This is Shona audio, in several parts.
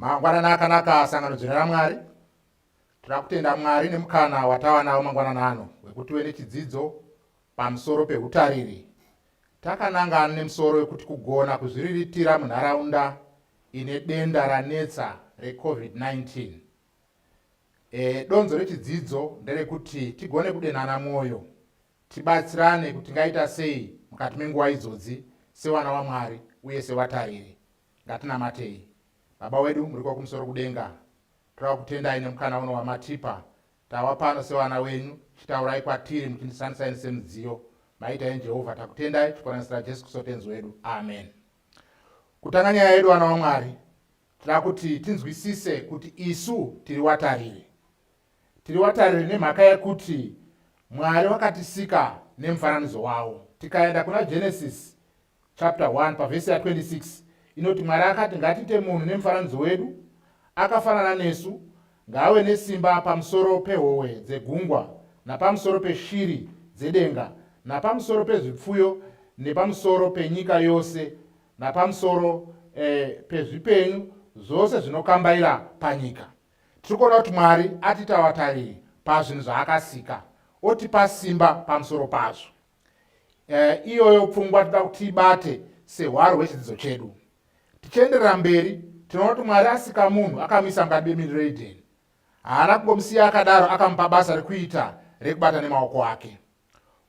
Mangwanana akanaka sangano dzina raMwari. Tinoda kutenda Mwari nemukana watawa nawo mangwanana ano wekuti tive nechidzidzo pamusoro peutariri. Takanangana nemusoro wekuti kugona kuzviriritira munharaunda ine denda ranetsa reCovid-19. Donzo rechidzidzo nderekuti tigone kudenana mwoyo, tibatsirane kuti tingaita sei mukati menguva idzodzi sevana vaMwari uye sevatariri. Ngatinamatei. Baba wedu muriko kumusoro kudenga, toda kutendai nemukana uno wamatipa. Tava pano sevana wenyu, chitaurai kwatiri muchindisanisai semudziyo. Maitai Jehovha, takutendai chiponesera Jesu Kristu tenzi wedu. Amen. Kutanga nyaya yedu vana vaMwari, toda kuti tinzwisise kuti isu tiri watariri. Tiri watariri nemhaka yekuti Mwari wakatisika nemufananidzo wawo. Tikaenda kuna Genesis chapter 1 pavhesi ya 26 inoti Mwari akati ngatiite munhu nemufananidzo wedu, akafanana nesu, ngaave nesimba pamusoro pehowe dzegungwa, napamusoro peshiri dzedenga, napamusoro pezvipfuyo, nepamusoro penyika yose, napamusoro pezvipenyu zvose zvinokambaira panyika. Tirikuona kuti Mwari atita vatariri pazvinhu zvaakasika, otipa simba pamusoro pazvo. Iyoyo pfungwa toda kuti ibate sehwaro hwechidzidzo chedu. Tichienderera mberi, tinoona kuti Mwari asika munhu akamisa mukati memhiri reEdheni. Haana kungomusiya akadaro akamupa basa rekuita rekubata nemaoko ake.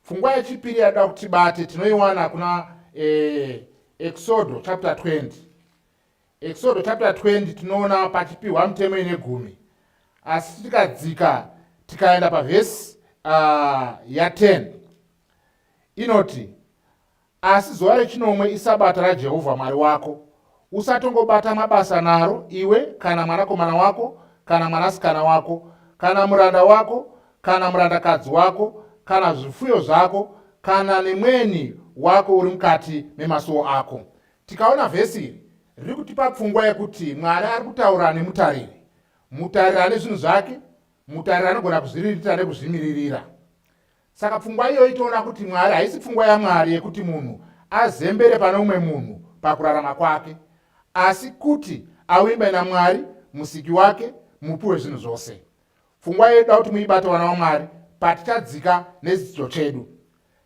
Pfungwa yechipiri yatoda kuti tibate tinoiwana kuna Exodo chapter 20. Exodo chapter 20 tinoona pachipiwa mutemo ine 10. Asi tikadzika tikaenda pavhesi ya 10 inoti, asi zuva rechinomwe isabata raJehovha Mwari wako. Usatongobata mabasa naro iwe kana mwanakomana wako kana mwanasikana wako kana muranda wako kana murandakadzi wako kana zvifuyo zvako kana nemweni wako uri mukati memasuo ako. Tikaona vhesi iri riri kutipa pfungwa yekuti Mwari ari kutaura nemutariri. Mutariri ane zvinhu zvake, mutariri anogona kuzviriritira nekuzvimiririra. Saka pfungwa iyo itoona kuti Mwari haisi pfungwa yaMwari yekuti munhu azembere pane umwe munhu pakurarama kwake, asi kuti awimbe naMwari musiki wake, mupi wezvinhu zvose. Pfungwa yedu kuti muibate wana waMwari patichadzika nedzidzo chedu.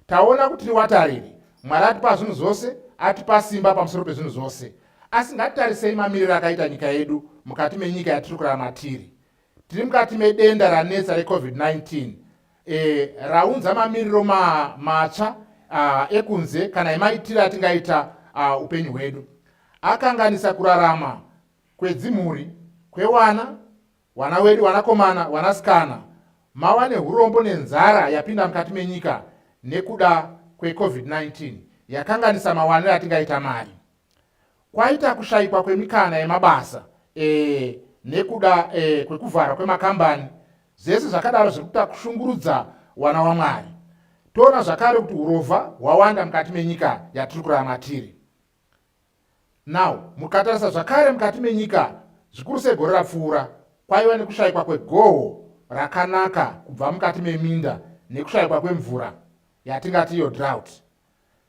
Taona kuti tiri watariri. Mwari atipa zvinhu zvose, atipa simba pamusoro pezvinhu zvose. Asi ngatitarisei mamiriro akaita nyika yedu mukati menyika yatiri kurarama tiri. Tiri mukati medenda ranetsa reCovid-19. Raunza mamiriro matsva ekunze kana emaitiro atingaita upenyu hwedu. Akanganisa kurarama kwedzimhuri, wana wedu, wanakomana, wanasikana. Mava neurombo nenzara yapinda mukati menyika nekuda kweCovid-19 yakanganisa mawaniro atingaita mari. Kwaita kushayikwa kwemikana yemabasa nekuda kwekuvhara kwemakambani. Zvese zvakadaro zviri kuita kushungurudza wana waMwari. Toona zvakare kuti urovha hwawanda mukati menyika yatiri kurarama tiri. Now, mukatarisa zvakare mukati menyika zvikuru segore rapfuura, kwaiva nekushayikwa kwegohwo rakanaka kubva mukati meminda nekushayikwa kwemvura yatingati iyo drought.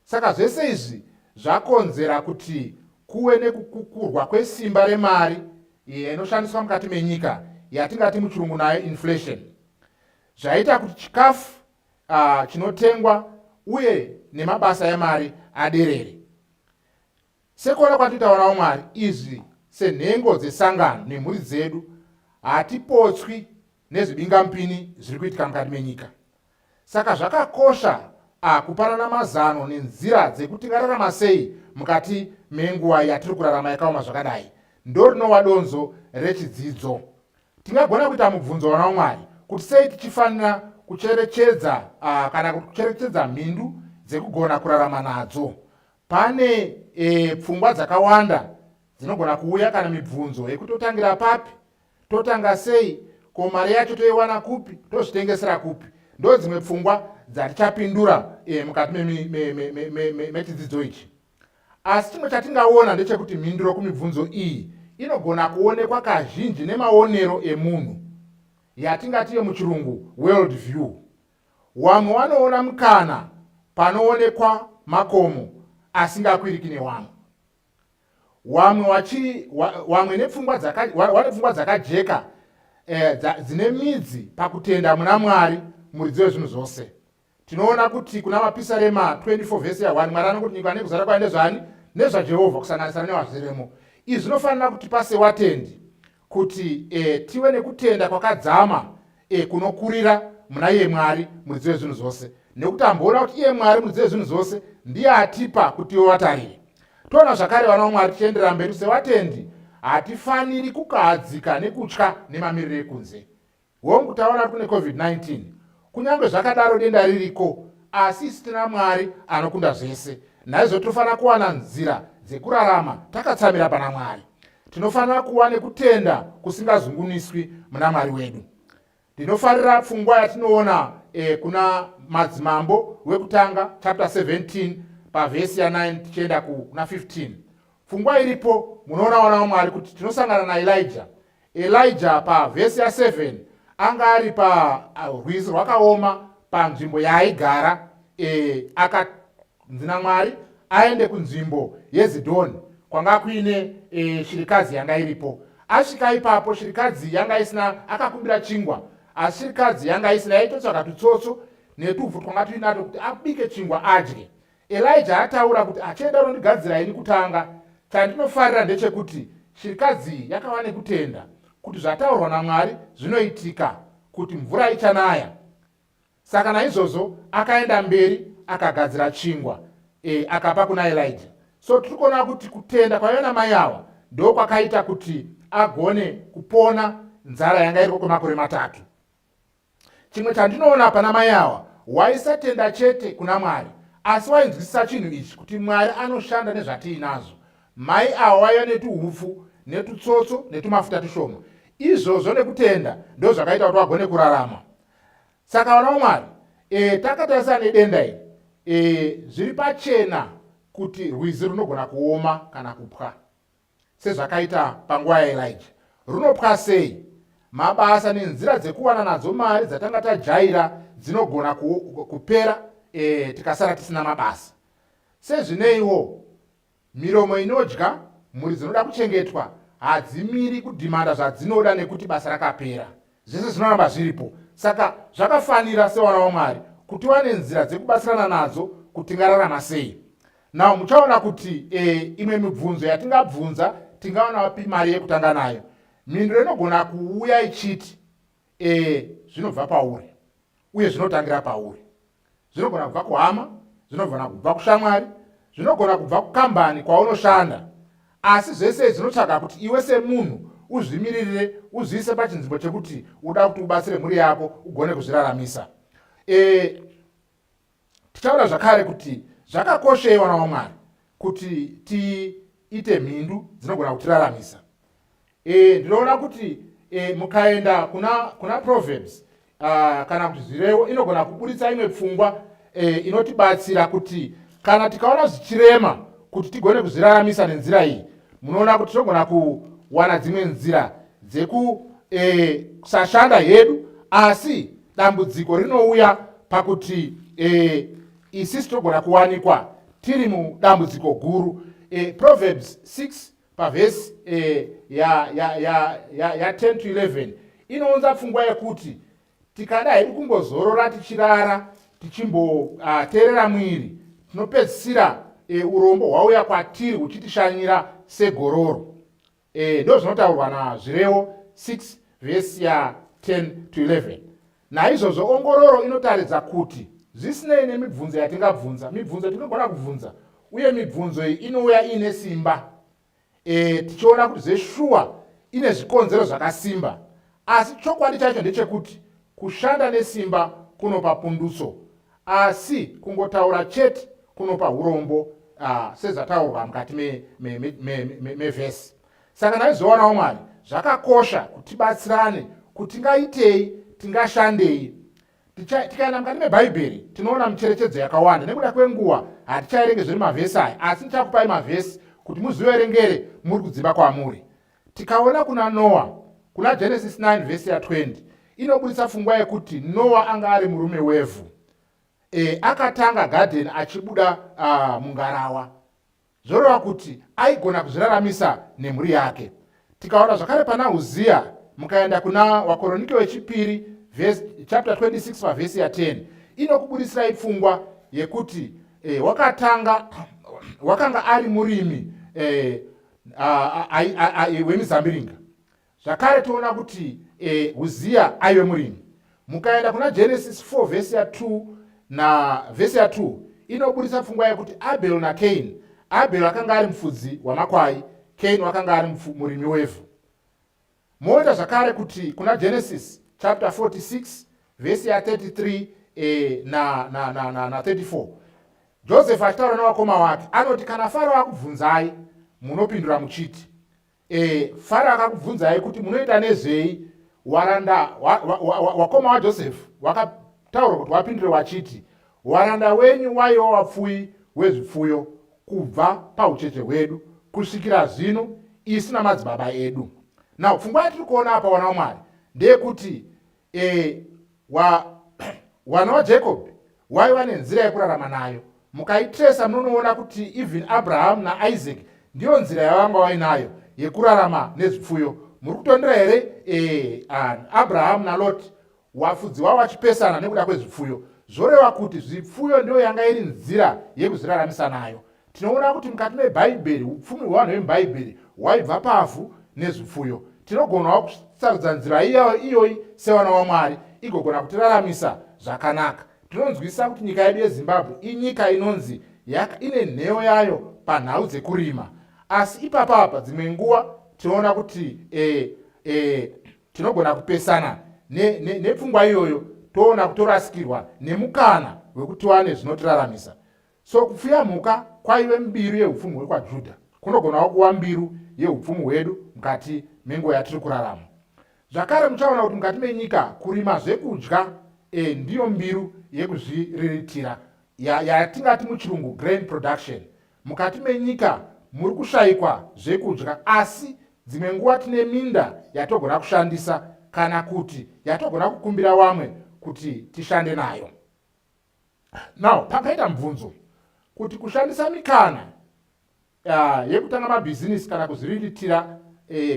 Saka zvese izvi zvakonzera kuti kuwe nekukukurwa kwesimba remari inoshandiswa mukati menyika yatingati muchirungu nayo inflation. Zvaita kuti chikafu chinotengwa uye nemabasa emari aderere. Sekuona kwatita wana waMwari, izvi senhengo dzesangano nemhuri dzedu hatipotswi nezvibingampini zviri kuitika mukati menyika. Saka zvakakosha kupanana mazano nenzira dzekuti tingararama sei mukati menguva yatiri kurarama yakaoma zvakadai. Ndo rinova donzo rechidzidzo. Tingagona kuita mubvunzo wana waMwari kuti sei tichifanira kucherechedza kana kucherechedza mhindu dzekugona kurarama nadzo. Pane pfungwa dzakawanda dzinogona kuuya kana mibvunzo yekutotangira papi, totanga sei, ko mari yacho toiwana kupi, tozvitengesera kupi. Ndo dzimwe pfungwa dzatichapindura mukati mechidzidzo ichi. Asi chimwe chatingaona ndechekuti mhinduro kumibvunzo iyi inogona kuonekwa kazhinji nemaonero emunhu yatingati muchirungu world view. Wamwe wanoona mukana panoonekwa makomo asingakwiriki newamwe. wamwe nepfungwa dzakajeka dzine midzi pakutenda muna Mwari muridzi wezvinhu zvose. Tinoona kuti kuna Mapisarema 24 vhesi ya1 Mwari anoti nyika nekuzara kwayo ndezvani? NezvaJehovha, kusanganisira nevazviremo. Izvi zvinofanira kutipa sevatendi kuti tive nekutenda kwakadzama kunokurira muna iye Mwari muridzi wezvinhu zvose, nekuti amboona kuti iye Mwari muridzi wezvinhu zvose ndiye atipa kuti iwe watarire. Toona zvakare vana vaMwari tichienderera mberi sevatendi hatifaniri kukahadzika nekutya nemamiriro ekunze. Hongu taona kuti kune COVID-19 kunyange zvakadaro denda ririko, asi isi tina Mwari anokunda zvese. Naizvo tofanira kuwana nzira dzekurarama takatsamira pana Mwari. Tinofanira kuva nekutenda kusingazunguniswi muna Mwari wedu. Ndinofarira pfungwa yatinoona kuna Madzimambo wekutanga chapter 17 pavhesi ya9 tichienda kuna 15. Pfungwa iripo munoona wana waMwari kuti tinosangana naElijah pavhesi ya7 anga ari parwizi rwakaoma panzvimbo yaaigara, akanzina Mwari aende kunzvimbo yeZidhoni kwanga kuine shirikadzi yanga iripo. Asvika ipapo shirikadzi yanga isina, akakumbira chingwa, asi shirikadzi yanga isina, yaitotsvaga tutsotso netuvhu twanga tuinato kuti abike chingwa adye. Elijah ataura kuti achienda kunondigadzira ini kutanga. Chandinofarira ndechekuti shirikadzi yakava nekutenda kuti zvataurwa naMwari zvinoitika, kuti mvura ichanaya. Saka naizvozvo akaenda mberi akagadzira chingwa akapa kuna Elijah. So tiri kuona kuti kutenda kwaiona mai ava ndo kwakaita kuti agone kupona nzara yanga iriko kwemakore 3. Chimwe chandinoona pana mai ava, waisatenda chete kuna Mwari, asi wainzwisisa chinhu ichi kuti Mwari anoshanda nezvatiinazvo. Mai ava waiva netuhufu netutsotso netumafuta tushoma. Izvozvo nekutenda ndo zvakaita kuti wagone kurarama. Saka vana vaMwari, takatarisa nedenda iri, zviri pachena kuti rwizi runogona kuoma kana kupwa sezvakaita panguva yaElijah. Runopwa sei? Mabasa nenzira dzekuwana nadzo mari dzatanga tajaira dzinogona kupera tikasara tisina mabasa. Sezvineiwo miromo inodya, mhuri dzinoda kuchengetwa hadzimiri kudhimanda zvadzinoda nekuti basa rakapera. Zvese zvinoramba zviripo. Saka zvakafanira sevana vaMwari kuti wane nzira dzekubatsirana nadzo kuti tingararama sei. Nawo muchaona kuti imwe mibvunzo yatingabvunza tingaona wapi mari yekutanga nayo. Mhinduro inogona kuuya ichiti zvinobva pauri uye zvinotangira pauri. Zvinogona kubva kuhama, zvinogona kubva kushamwari, zvinogona kubva kukambani kwaunoshanda. Asi zvese zvinotsvaga kuti iwe semunhu uzvimiririre, uzviise pachinzvimbo chekuti uda kuti ubatsire mhuri yako ugone kuzviraramisa. Tichaona zvakare kuti zvakakoshei wana waMwari kuti tiite mhindu dzinogona kutiraramisa. Ndinoona kuti mukaenda kuna Proverbs kana kuti zvirevo inogona kuburitsa imwe pfungwa inotibatsira kuti kana tikaona zvichirema kuti tigone kuzviraramisa nenzira iyi, munoona kuti tinogona kuwana dzimwe nzira dzekusashanda hedu, asi dambudziko rinouya pakuti isisi togona kuwanikwa tiri mudambudziko guru. Proverbs 6 pavhesi ya 10 to 11 inounza pfungwa yekuti tikada hedu kumbozorora tichirara tichimboteerera mwiri, tinopedzisira urombo hwauya kwatiri huchitishanyira segororo. Ndo zvinotaurwa nazvirevo 6 vhesi ya 10 to 11. Naizvozvo ongororo inotaridza kuti zvisinei nemibvunzo yatingabvunza, mibvunzo tinogona kubvunza, uye mibvunzo iyi inouya ine simba. Tichiona kuti zveshuwa ine zvikonzero zvakasimba, asi chokwadi chacho ndechekuti kushanda nesimba kunopa pundutso, asi kungotaura chete kunopa urombo, sezvataurwa mukati mevhesi. Saka naizvoona waMwari zvakakosha kuti tibatsirane kuti tingaitei, tingashandei. Tikaenda mukati mebhaibheri tinoona micherechedzo yakawanda. Nekuda kwenguva hatichaerenge zviri mavhesi aya, asi ndichakupai mavhesi kuti muzviverengere muri kudzimba kwamuri. Tikaona kuna Noa, kuna Genesis 9 vhesi ya 20, inobudisa pfungwa yekuti Noa anga ari murume wevhu. Akatanga gadheni achibuda mungarawa. zvoreva kuti aigona kuzviraramisa nemhuri yake. Tikaona zvakare pana Uzia, mukaenda kuna Wakoronike wechipiri chapter 26 pavhesi ya 10, inokubudisirai pfungwa yekuti wakanga ari murimi wemizambiringa. Zvakare toona kuti Uzia aive murimi. Mukaenda kuna Genesis 4 vhesi ya 2 na vhesi ya 2, inobudisa pfungwa yekuti Abel na Cain. Abel akanga ari mufudzi wamakwai, Cain wakanga ari murimi wevhu. Moita zvakare kuti kuna Genesis chapter 46 vhesi ya 33 na 34, Joseph achitaura navakoma wake anoti, kana Farao akubvunzai munopindura muchiti, Farao akakubvunzai kuti munoita nezvei, waranda wakoma waJoseph wakataura kuti wapindure wachiti, waranda wenyu waiva wapfui wezvipfuyo kubva paucheche hwedu kusvikira zvino isu namadzibaba edu. Now pfungwa yatiri kuona apa wana waMwari ndeyekuti wana waJacob waiva nenzira yekurarama nayo. Mukaitresa munoona kuti even Abraham naIsaac ndiyo nzira yavanga vainayo yekurarama nezvipfuyo. Muri kutondera here Abraham naLot wafudzi wavo vachipesana nekuda kwezvipfuyo. Zvoreva kuti zvipfuyo ndiyo yanga iri nzira yekuzviraramisa nayo. Tinoona kuti mukati mebhaibheri upfumi hwevanhu vemubhaibheri hwaibva pavhu nezvipfuyo. Tinogonawo kusarudza nzira iyoyi sevana vaMwari igogona kutiraramisa zvakanaka. Tinonzwisisa kuti nyika yedu yeZimbabwe inyika inonzi ine nheyo yayo panhau dzekurima, asi ipapapa dzimwe nguva tinoona kuti tinogona kupesana nepfungwa iyoyo, toona kutorasikirwa nemukana wekuti wane zvinotiraramisa. So kupfuya mhuka kwaive mbiru yeupfumi hwekwaJudha, kunogonawo kuva mbiru yeupfumi hwedu mukati menguva yatiri kurarama. Zvakare muchaona kuti mukati menyika kurima zvekudya ndiyo mbiru yekuzviriritira yatingati muchirungu grain production. Mukati menyika muri kushayikwa zvekudya, asi dzimwe nguva tine minda yatogona kushandisa kana kuti yatogona kukumbira vamwe kuti tishande nayo. Now pakaita mubvunzo kuti kushandisa mikana yekutanga mabhizinisi kana kuzviriritira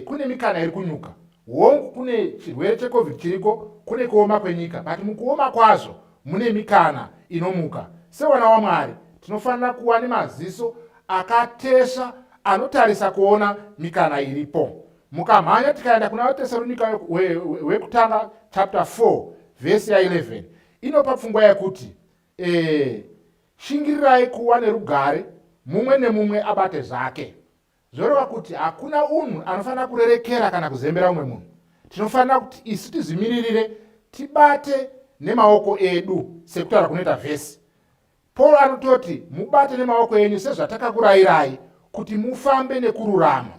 kune mikana iri kunyuka. Hongu kune chirwere cheCovid chiriko, kune kuoma kwenyika, but mukuoma kwazvo mune mikana inomuka. Sewana waMwari tinofanira kuva nemaziso akatesha anotarisa kuona mikana iripo. Mukamhanya tikaenda kuna Tesalonika wekutanga chapter 4 vhesi ya 11, inopa pfungwa yekuti shingirirai kuva nerugare, mumwe nemumwe abate zvake. Zvoreva kuti hakuna unhu anofanira kurerekera kana kuzembera umwe munhu. Tinofanira kuti isu tizvimiririre, tibate nemaoko edu sekutaura kunoita vhesi. Paul anototi mubate nemaoko enyu sezvatakakurayirai kuti mufambe nekururama.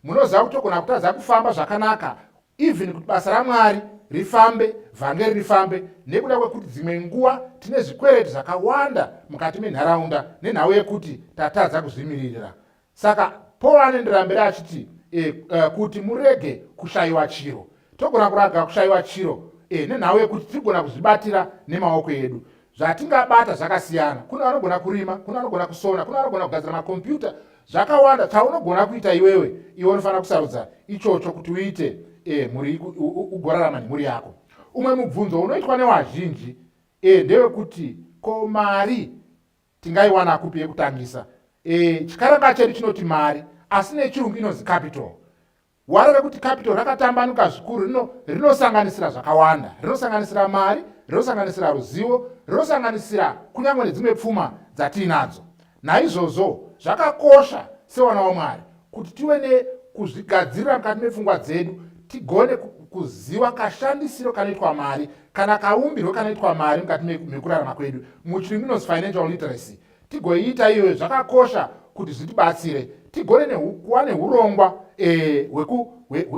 Munoziva kuti togona kutadza kufamba zvakanaka, even kuti basa raMwari rifambe, vhangeri rifambe, nekuda kwekuti dzimwe nguva tine zvikwereti zvakawanda mukati menharaunda nenhau yekuti tatadza kuzvimiririra. Saka Paul anoendera mberi achiti kuti murege kushayiwa chiro. Togona kuraga kushayiwa chiro nenhau yekuti tigona kuzvibatira nemaoko edu. Zvatingabata zvakasiyana. Kuna vanogona kurima, kuna vanogona kusona, kuna vanogona kugadzira makombiyuta, zvakawanda. Chaunogona kuita iwe unofanira kusarudza ichocho kuti uite ugorarama nemhuri yako. Umwe mubvunzo unoitwa nevazhinji ndewekuti ko mari tingaiwana kupi yekutangisa? Chikaranga chedu chinoti mari, asi nechirungu inonzi capital. Warare kuti capital rakatambanuka zvikuru, rinosanganisira zvakawanda. Rinosanganisira mari, rinosanganisira ruzivo, rinosanganisira kunyange nedzimwe pfuma dzatinadzo. Naizvozvo zvakakosha sewana waMwari kuti tive nekuzvigadzirira mukati mepfungwa dzedu, tigone kuziva kashandisiro kanoitwa mari kana kaumbirwo kanoitwa mari mukati mekurarama kwedu. Muchirungu inonzi financial literacy. Tigoiita iyoyo, zvakakosha kuti zvitibatsire tigone kuva neurongwa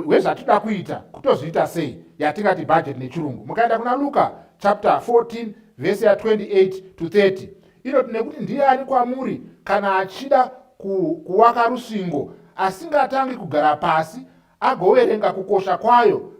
hwezvatinoda kuita, kutozviita sei, yatingati budget nechirungu. Mukaenda kuna Luka chapter 14 vhesi ya 28 to 30, inoti nekuti ndiani kwamuri kana achida kuvaka rusvingo asingatangi kugara pasi agoverenga kukosha kwayo,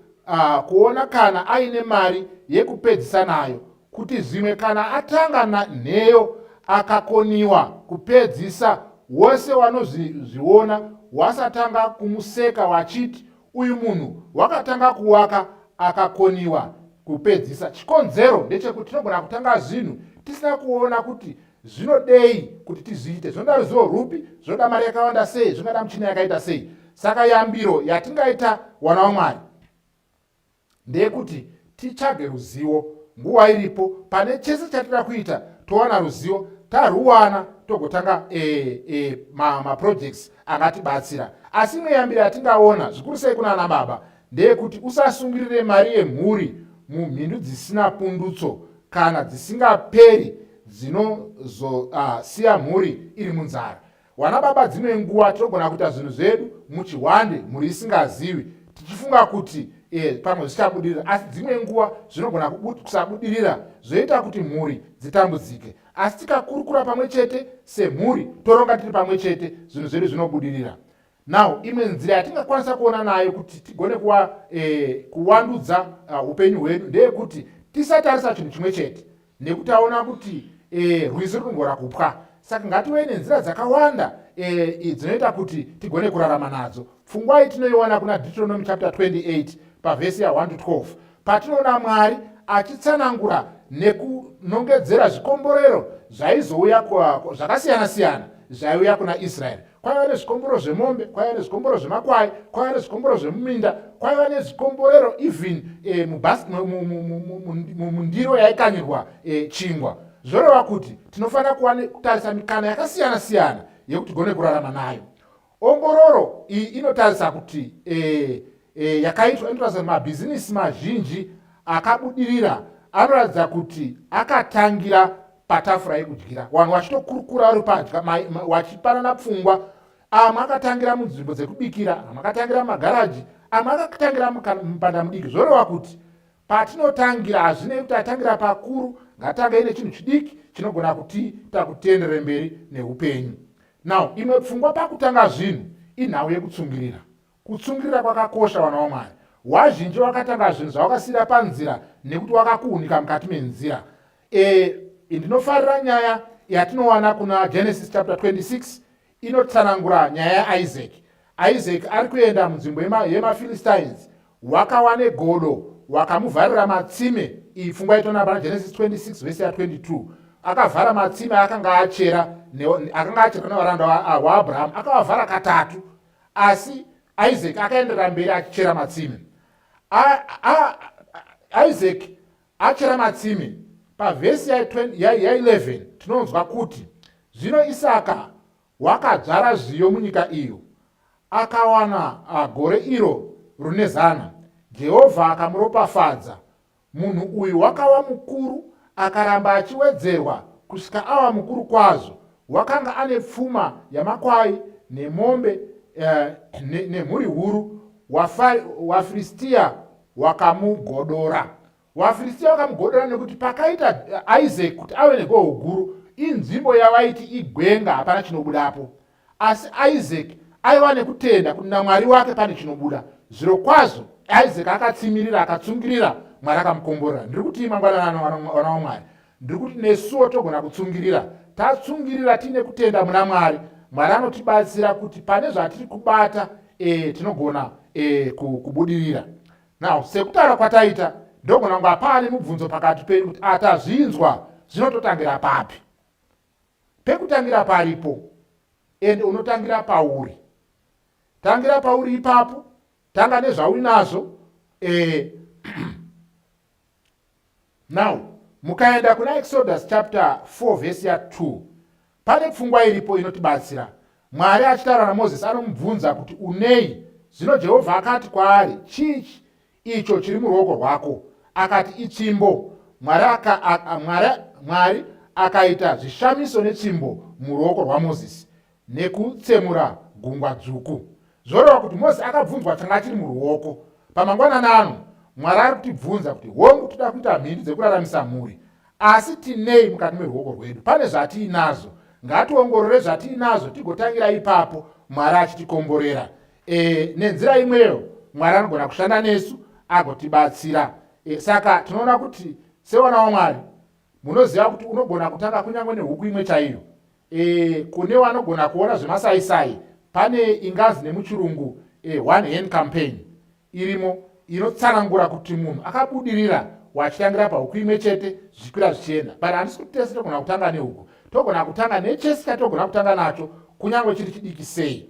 kuona kana aine mari yekupedzisa nayo, kuti zvimwe kana atanga nheyo akakoniwa kupedzisa wose wanozviona wasatanga kumuseka wachiti uyu munhu wakatanga kuwaka akakoniwa kupedzisa. Chikonzero ndechekuti tinogona kutanga zvinhu tisina kuona kuti zvinodei kuti tizviite, zvinoda ruzivo rupi, zvinoda mari yakawanda sei, zvinoda michina yakaita sei. Saka yambiro yatingaita wana waMwari ndeyekuti titsvage ruzivo nguva iripo. Pane chese chatida kuita towana ruzivo, taruwana togotanga maprojects angatibatsira. Asi imwe yambiro yatingaona zvikuru sei kuna baba ndeyekuti usasungirire mari yemhuri mumhindu dzisina pundutso kana dzisingaperi dzinozosiya mhuri iri munzara. Wana baba dzimwe nguva tinogona kuita zvinhu zvedu muchihwande, mhuri isingazivi, tichifunga kuti pamwe zvichabudirira, asi dzimwe nguva zvinogona kusabudirira zvoita kuti mhuri dzitambudzike. Asi tikakurukura pamwe chete semhuri, toronga tiri pamwe chete, zvinhu zvedu zvinobudirira. Now, imwe nzira yatingakwanisa kuona nayo kuti tigone kuwandudza upenyu hwedu ndeyekuti tisatarisa chinhu chimwe chete nekutaona kuti rwizi runogona kupwa. Saka ngatiwe nenzira dzakawanda dzinoita kuti tigone kurarama nadzo. Pfungwa tinoiona kuna Deuteronomy chapter 28 pavhesi ya 1-12 patinoona Mwari achitsanangura nekunongedzera zvikomborero zvaizouya zvakasiyana siyana zvaiuya kuna Israeri. Kwaiva nezvikomborero zvemombe, kwaiva nezvikomborero zvemakwai, kwaiva nezvikomborero zvemuminda, kwaiva nezvikomborero even mundiro yaikanyirwa chingwa. Zvoreva kuti tinofanira kutarisa mikana yakasiyana siyana yekuti tigone kurarama nayo. Ongororo iyi inotarisa kuti inotarisa mabhizinisi mazhinji akabudirira anoratidza kuti akatangira patafura yekudyira. Vanhu vachitokurukura vari padya vachipanana pfungwa. Amwe akatangira munzvimbo dzekubikira, amwe akatangira mumagaraji, amwe akatangira mupanda mudiki. Zvoreva kuti patinotangira hazvinei kuti atangira pakuru, ngatange ine chinhu chidiki chinogona kutiita kutiendere mberi neupenyu. Now, imwe pfungwa pakutanga zvinhu inhau yekutsungirira. Kutsungirira kwakakosha wana waMwari. Wazhinji wakatanga zvinhu zvawakasiyira panzira nekuti wakakuunika mukati menzira. Ndinofarira nyaya yatinowana kuna Genesis chapter 26 inotsanangura nyaya yaIsaac. Isaac ari kuenda munzvimbo yemaPhilistines, wakawane godo, wakamuvharira matsime. Iyi pfungwa itoona pana Genesis 26 vhesi ya 22. Akavhara matsime akanga achera nevaranda waAbraham, akavavhara katatu. Asi Isaac akaenderera mberi achichera matsime. Isaac achera matsime. Pavhesi ya 11 tinonzwa kuti zvino Isaka wakadzvara zviyo munyika iyo, akawana gore iro rune zana. Jehovha akamuropafadza. Munhu uyu wakava mukuru, akaramba achiwedzerwa kusvika ava mukuru kwazvo. Wakanga ane pfuma yamakwai nemombe nemhuri huru. WaFiristia wakamugodora. WaFiristia wakamugodora nekuti pakaita Isaac kuti ave negohwo guru, inzvimbo yavaiti igwenga, hapana chinobudapo. Asi Isaac aiva nekutenda kuti naMwari wake pane chinobuda. Zviro kwazvo Isaac akatsimirira, akatsungirira, Mwari akamukomborera. Ndiri kuti mangwanani wana waMwari, ndiri kuti nesuwo togona kutsungirira. Tatsungirira tine kutenda muna Mwari, Mwari anotibatsira kuti pane zvatiri kubata tinogona kubudirira. Now, sekutaura kwataita ndogona kunga pane mubvunzo pakati penyu kuti atazvinzwa zvinototangira papi. Pekutangira paripo, ende unotangira pauri. Tangira pauri ipapo, tanga nezvauri nazvo. Now, mukaenda kuna Exodus chapter 4 vhesi ya 2, pane pfungwa iripo inotibatsira. Mwari achitaura naMozisi anomubvunza kuti unei? Zvino Jehovha akati kwaari, chichi icho chiri muruoko rwako? Akati itsvimbo. Mwari akaita zvishamiso netsvimbo muruoko rwaMozisi nekutsemura gungwa dzvuku. Zvoreva kuti Mozisi akabvunzwa changa chiri muruoko. Pamangwanani Mwari ari kutibvunza kuti hongu toda kuita mhindu dzekuraramisa mhuri, asi tinei mukati meruoko rwedu? Pane zvatiinazo, ngationgorore zvatiinazo tigotangira ipapo, Mwari achitikomborera. Nenzira imweyo Mwari anogona kushanda nesu agotibatsira. Saka tinoona kuti sewana waMwari munoziva kuti unogona kutanga kunyange nehuku imwe chaiyo. kune vanogona kuona zvemasaisai, pane ingazi nemuchirungu one hand campaign irimo inotsanangura kuti munhu akabudirira wachitangira pahuku imwe chete zvichikwira zvichienda. But handisi kuti tese togona kutanga nehuku, togona kutanga nechese chatogona kutanga nacho kunyange chiri chidiki sei.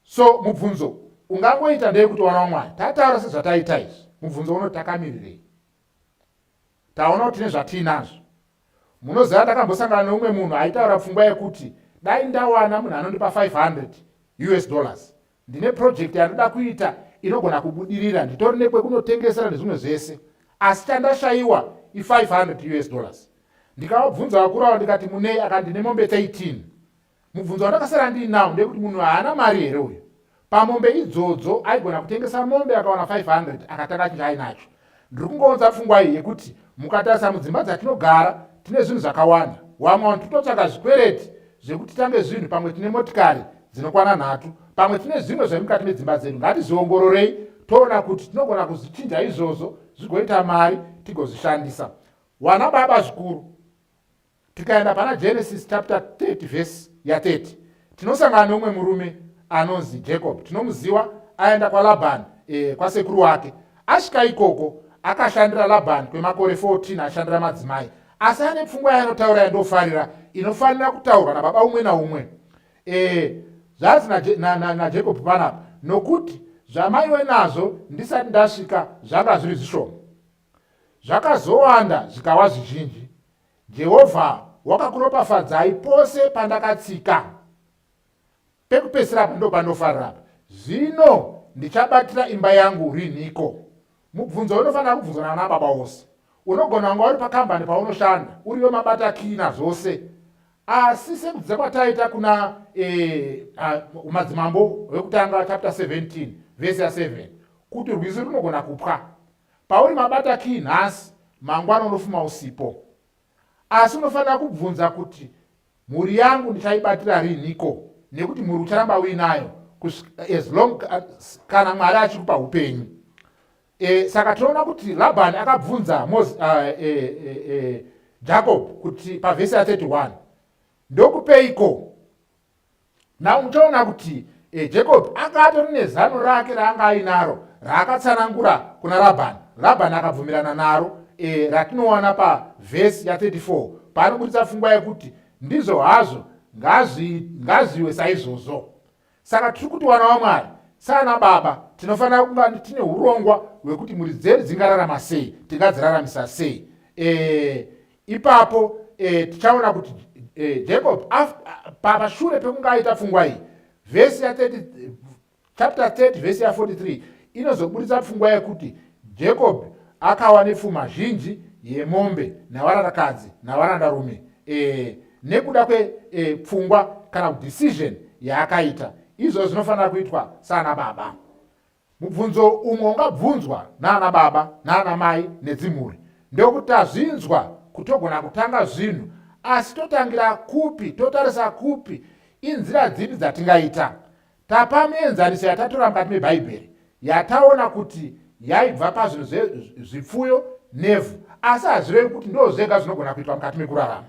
So mubvunzo ungangoita ndeyekuti wana waMwari, tataura sezvataita izvi, mubvunzo unoti takamirirei? Taona kuti nezvatiinazvo. Munoziva ndakambosangana neumwe munhu aitaura pfungwa yekuti dai ndawana munhu anondipa $500 ndine project yanoda kuita inogona kubudirira, nditori nekwekunotengesera nezvimwe zvese, asi chandashayiwa $500. Ndikavabvunza vakuru avo ndikati munei, akandine mombe 13. Mubvunzo wandakasara ndiinawo ndekuti munhu haana mari here uyu? Pamombe idzodzo aigona kutengesa mombe akawana 500 akatanga chinhu ainacho. Ndiri kungounza pfungwa iyi yekuti mukatarisa mudzimba dzatinogara tine zvinhu zvakawanda. Wamwe tototsvaka zvikwereti zvekuti tange zvinhu, pamwe tine motikari dzinokwana 3, pamwe tine zvimwe zvemukati medzimba dzedu. Ngatizviongororei toona kuti tinogona kuzvichinja izvozvo zvigoita mari tigozvishandisa. Wana baba zvikuru, tikaenda pana Genesis chapter 30 verse ya 30 tinosangana neumwe murume anonzi Jacob. Tinomuziva aenda kwaLabhani, kwasekuru wake. Asvika ikoko akashandira Labhani kwemakore 14 ashandira madzimai, asi ane pfungwa yaanotaura yandofarira inofanira kutaurwa nababa umwe naumwe. Zvanzi naJacob panapa, nokuti zvamaiwe nazvo ndisati ndasvika zvanga zviri zvishoma, zvakazowanda zvikawa zvizhinji. Jehovha wakakuropafadzai pose pandakatsika. Pekupesera ndo pandofarira. Zvino ndichabatira imba yangu rinhiko. Mubvunzo unofanira kubvunzwa nana baba wose. Unogona kunga uri pakambani paunoshanda, uriyo mabata kina zvose. Asi sekudzidza kwataita kuna madzimambo wekutanga chapter 17 verse ya 7, kuti rwizi runogona kupwa. Pauri mabata key nhasi, mangwana unofuma usipo. Asi unofanira kubvunza kuti mhuri yangu ndichaibatira rinhiko, nekuti mhuri ucharamba uinayo as long kana Mwari achikupa upenyu. Saka tinoona kuti Labhani akabvunza Jacob kuti pavhesi ya 31 ndokupeiko. Na unoona kuti Jacob akatori nezano rake raanga ainaro raakatsanangura kuna Labhani. Labhani akabvumirana naro, ratinoona pavhesi ya 34 paanobudisa pfungwa yekuti ndizvo hazvo ngaziwe saizvozvo. Saka tiri kuti wana waMwari sana baba tinofanira kunga tine urongwa hwekuti mhuri dzedu dzingararama sei, tingadziraramisa sei. Ipapo tichaona kuti Jacob pashure pekunga aita pfungwa iyi, vhesi ya 30 chapter 30 vhesi ya 43 inozobudisa pfungwa yekuti Jacob akawa nepfuma zhinji yemombe navarandakadzi navarandarume, nekuda kwepfungwa kana decision yaakaita. Izvo zvinofanira kuitwa sana baba. Mubvunzo umwe ungabvunzwa nana baba nana mai nedzimhuri ndekuti tazvinzwa kutogona kutanga zvinhu, asi totangira kupi, totarisa kupi, inzira dzipi dzatingaita. Tapa mienzaniso yatatora mukati mebhaibheri yataona kuti yaibva pazvinhu zvipfuyo nevhu, asi hazvirevi kuti ndo zvega zvinogona kuitwa mukati mekurarama.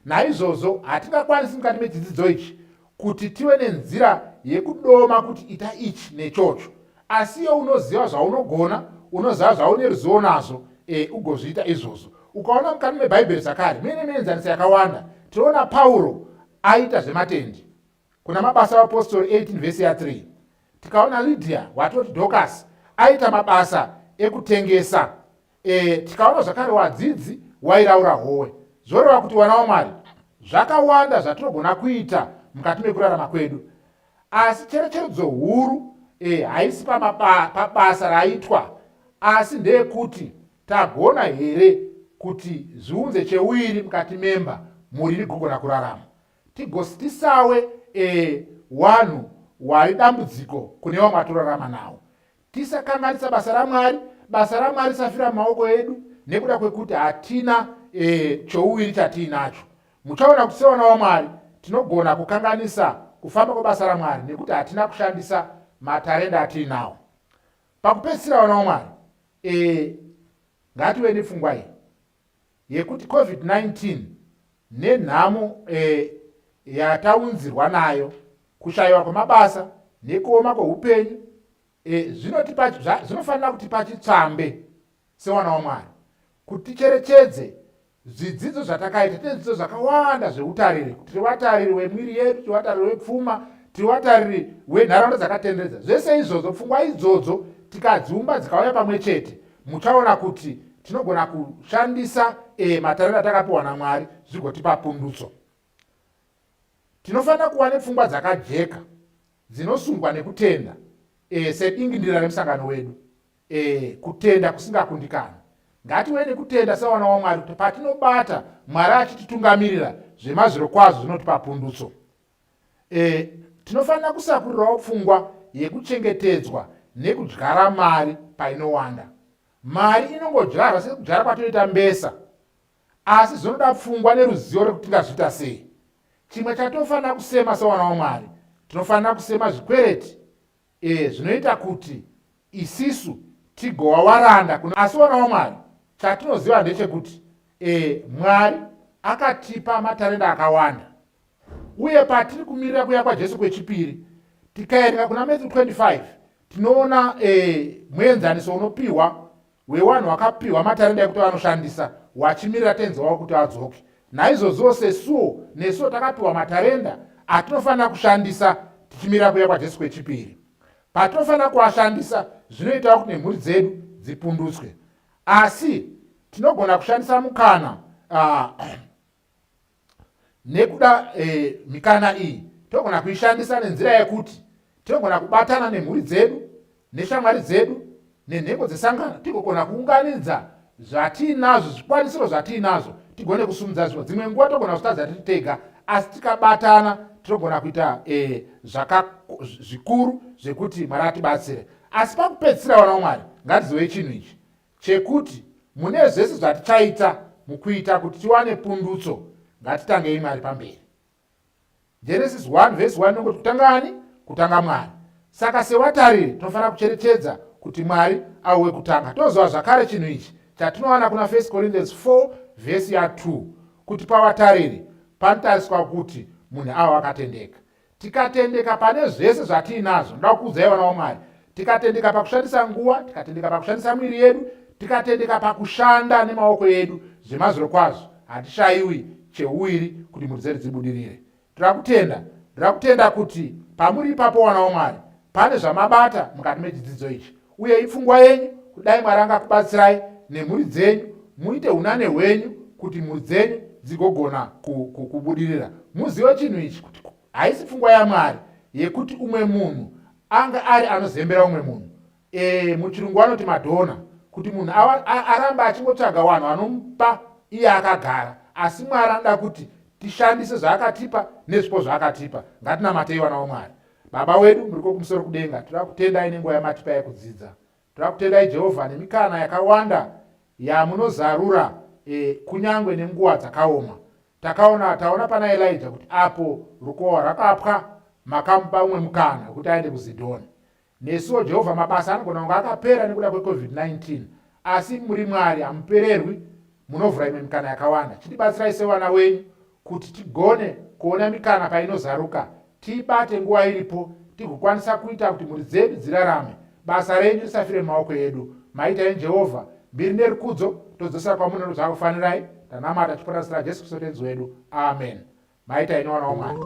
Naizvozvo hatingakwanisi mukati mechidzidzo ichi kuti tive nenzira yekudoma kuti ita ichi nechocho, asi iwe unoziva zvaunogona, unoziva zvaune ruzivo nazvo, ugozviita izvozvo. Ukaona mukati mebhaibheri zvakare mune mienzaniso yakawanda. Tinoona Pauro aita zvematendi kuna mabasa apostori 18 vhesi ya 3. Tikaona Lydia watoti Dorcas aita mabasa ekutengesa. Tikaona zvakare wadzidzi wairaura howe. Zvoreva kuti wana waMwari zvakawanda zvatinogona kuita mukati mekurarama kwedu, asi cherechedza huru haisi pabasa raitwa, asi ndeyekuti tagona here kuti zviunze chewiri mukati memba mhuri rigogona kurarama. Tisawe wanhu wari dambudziko kune vamwe vatorarama nawo. Tisakanganisa basa raMwari, basa raMwari risafira mumaoko edu nekuda kwekuti hatina chouwiri chatiinacho. Muchaona kuti sewana waMwari tinogona kukanganisa kufamba kwebasa raMwari nekuti hatina kushandisa matarenda atiinawo. Pakupedzisira wana waMwari, ngative nepfungwa iyi. yekuti COVID-19 nenhamo yataunzirwa nayo, kushayiwa kwemabasa nekuoma kweupenyu, zvinofanira kutipa chitsvambe sewana waMwari kuti ticherechedze zvidzidzo zvatakaita. Tine zvidzidzo zvakawanda zveutariri, kuti tiri watariri wemwiri yedu, tiri watariri wepfuma, tiri watariri wenharaunda dzakatenderedza. Zvese izvozvo, pfungwa idzodzo tikadziumba dzikauya pamwe chete, muchaona kuti tinogona kushandisa matariro atakapiwa naMwari zvigotipa pundutso. Tinofanira kuva nepfungwa dzakajeka dzinosungwa nekutenda, sedingindira remusangano wedu, kutenda kusingakundikana. Ngatiwe nekutenda sewana waMwari kuti patinobata Mwari achititungamirira zvemazviro kwazvo zvinotipa pundutso. Tinofanira kusakurirawo pfungwa yekuchengetedzwa nekudyara mari painowanda. Mari inongodyarwa sekudyara kwatoita mbesa, asi zvinoda pfungwa neruzivo rekuti tingazviita sei. Chimwe chatofanira kusema sewana waMwari, tinofanira kusema zvikwereti zvinoita kuti isisu tigowa waranda. Asi wana waMwari, chatinoziva ndechekuti Mwari akatipa matarenda akawanda, uye patiri kumirira kuya kwaJesu kwechipiri, tikaerenga kuna Matthew 25 tinoona muenzaniso unopiwa wewanhu wakapiwa matarenda ekuti vanoshandisa, wachimirira tenzi wavo kuti adzoke. Naizvozvo sesuwo nesuwo takapiwa matarenda atinofanira kushandisa tichimirira kuya kwaJesu kwechipiri. Patinofanira kuashandisa zvinoita kuti nemhuri dzedu dzipundutswe. Asi tinogona kushandisa mukana nekuda mikana iyi tinogona kuishandisa nenzira yekuti tinogona kubatana nemhuri dzedu, neshamwari dzedu, nenhego dzesangano, tigogona kuunganidza zvatiinazvo, zvikwanisiro zvatiinazvo, tigone kusumudza zvipo. Dzimwe nguva togona kuzvitadza tiri tega, asi tikabatana tinogona kuita zvikuru zvekuti Mwari atibatsire. Asi pakupedzisira wana waMwari, ngatizive chinhu ichi chekuti mune zvese zvatichaita mukuita kuti tiwane pundutso, ngatitangei Mwari pamberi. Genesis 1:1 inongoti kutanga ani? Kutanga Mwari. Saka sewatariri tinofanira kucherechedza kuti Mwari auwe kutanga. Toziva zvakare chinhu ichi chatinowana kuna 1 Corinthians 4:2 kuti pawatariri panotariswa kuti munhu ava akatendeka. Tikatendeka pane zvese zvatiinazvo, ndoda kukuudzai wana waMwari, tikatendeka pakushandisa nguva, tikatendeka pakushandisa mwiri yedu, tikatendeka pakushanda nemaoko edu, zvemazviro kwazvo hatishayiwi cheuwiri kuti mhuri dzedu dzibudirire. Ndakutenda kuti pamuri ipapo wana waMwari pane zvamabata mukati mechidzidzo ichi, uye ipfungwa yenyu kudai Mwari angakubatsirai nemhuri dzenyu, muite unane hwenyu kuti mhuri dzenyu dzigogona kubudirira. Muzive chinhu ichi kuti haisi pfungwa yaMwari yekuti umwe munhu anga ari anozembera umwe munhu, muchirungu vanoti madhona, kuti munhu aramba achingotsvaga vanhu vanomupa iye akagara. Asi Mwari anoda kuti tishandise zvaakatipa nezvipo zvaakatipa. Ngatinamatei wana waMwari. Baba wedu muri kumusoro kudenga, toda kutendai nenguva yamatipa yekudzidza. Toda kutendai Jehovha nemikana yakawanda yamunozarura kunyangwe nenguva dzakaoma. Taona pana Elijah kuti apo rukowa rakapwa makamupa umwe mukana kuti aende kuZidhoni. Nesuwo Jehovha mabasa anogona kunge akapera nekuda kweCovid-19, asi muri Mwari hamupererwi, munovhura imwe mikana yakawanda. Chitibatsirai sewana wenyu kuti tigone kuona mikana painozaruka, tiibate nguva iripo, tigokwanisa kuita kuti mhuri dzedu dzirarame, basa renyu risafire mumaoko edu. Maitai Jehovha, mbiri nerikudzo todzosera kwamune zvakufanirai. Tanamata chiponesa Jesu Kristu tenzi wedu. Amen. Maitai wana waMwari.